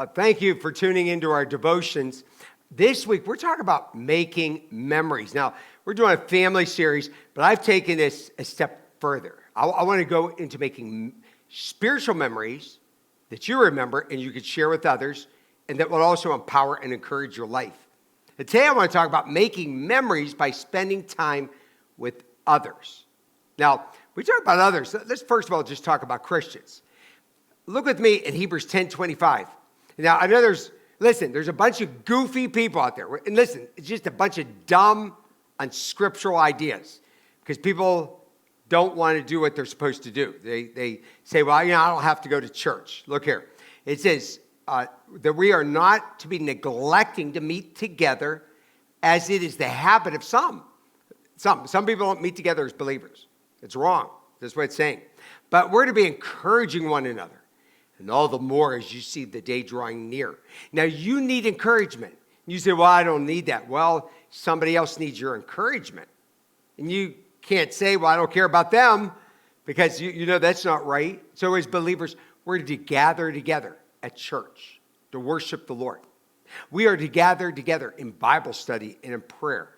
Thank you for tuning into our devotions. This week, we're talking about making memories. Now, we're doing a family series, but I've taken this a step further. I want to go into making spiritual memories that you remember and you could share with others, and that will also empower and encourage your life. And today, I want to talk about making memories by spending time with others. Now, we talk about others. Let's first of all just talk about Christians. Look with me in Hebrews 10:25. Now, I know there's a bunch of goofy people out there. And listen, it's just a bunch of dumb, unscriptural ideas because people don't want to do what they're supposed to do. They say, well, I don't have to go to church. Look here. It says that we are not to be neglecting to meet together as it is the habit of some. Some people don't meet together as believers. It's wrong. That's what it's saying. But we're to be encouraging one another. And all the more as you see the day drawing near. Now, you need encouragement. You say, well, I don't need that. Well, somebody else needs your encouragement. And you can't say, well, I don't care about them, because you know that's not right. So as believers, we're to gather together at church to worship the Lord. We are to gather together in Bible study and in prayer.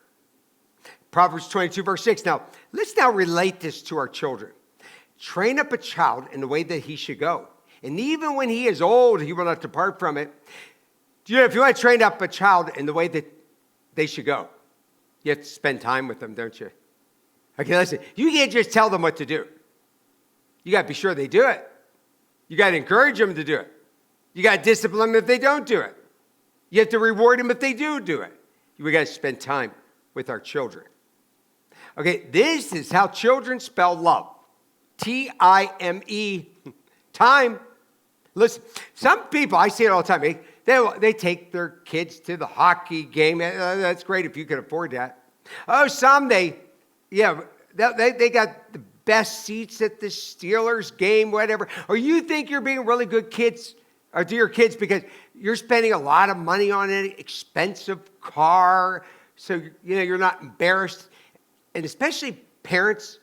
Proverbs 22, verse 6. Now, let's now relate this to our children. Train up a child in the way that he should go. And even when he is old, he will not depart from it. You know, if you want to train up a child in the way that they should go, you have to spend time with them, don't you? Okay, listen, you can't just tell them what to do. You got to be sure they do it. You got to encourage them to do it. You got to discipline them if they don't do it. You have to reward them if they do it. We got to spend time with our children. Okay, this is how children spell love. T-I-M-E, time. Listen, some people, I see it all the time, they take their kids to the hockey game. That's great if you can afford that. Oh, some they got the best seats at the Steelers game, whatever. Or you think you're being really good kids or to your kids because you're spending a lot of money on an expensive car, so you're not embarrassed. And especially parents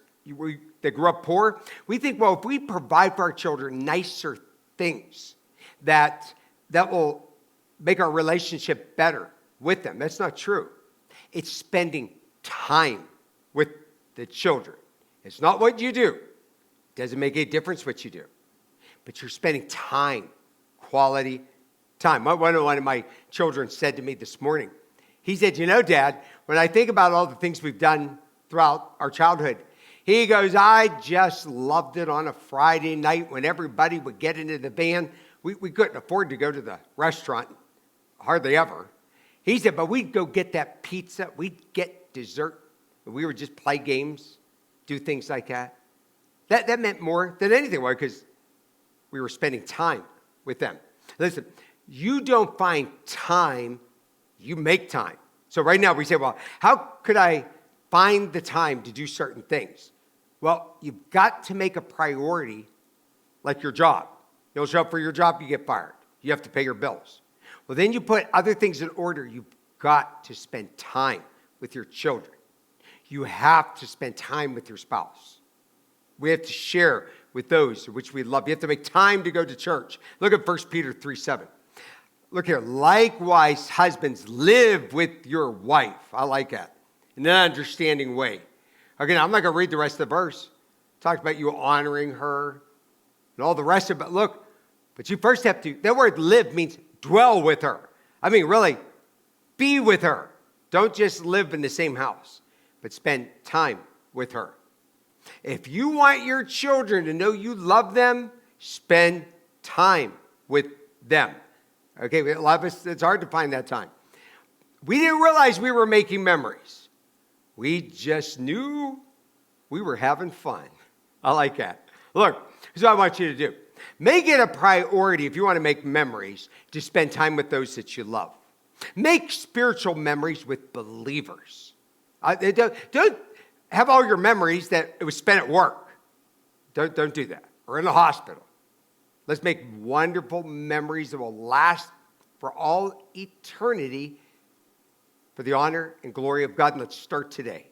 that grew up poor, we think, well, if we provide for our children nicer things that will make our relationship better with them. That's not true. It's spending time with the children. It's not what you do. It doesn't make any difference what you do. But you're spending time, quality time. One of my children said to me this morning, he said, Dad, when I think about all the things we've done throughout our childhood, he goes, I just loved it on a Friday night when everybody would get into the van. We couldn't afford to go to the restaurant, hardly ever. He said, but we'd go get that pizza. We'd get dessert. We would just play games, do things like that. That meant more than anything, because we were spending time with them. Listen, you don't find time, you make time. So right now we say, well, how could I find the time to do certain things? Well, you've got to make a priority like your job. You don't show up for your job, you get fired. You have to pay your bills. Well, then you put other things in order. You've got to spend time with your children. You have to spend time with your spouse. We have to share with those which we love. You have to make time to go to church. Look at 1 Peter 3:7. Look here. Likewise, husbands, live with your wife. I like that. In an understanding way. Okay, now I'm not going to read the rest of the verse. It talks about you honoring her and all the rest of it. Look, but you first have to, that word live means dwell with her. I mean, really, be with her. Don't just live in the same house, but spend time with her. If you want your children to know you love them, spend time with them. Okay, a lot of us, it's hard to find that time. We didn't realize we were making memories. We just knew we were having fun. I like that. Look, here's what I want you to do. Make it a priority if you want to make memories to spend time with those that you love. Make spiritual memories with believers. Don't have all your memories that it was spent at work. Don't do that. Or in the hospital. Let's make wonderful memories that will last for all eternity for the honor and glory of God. And let's start today.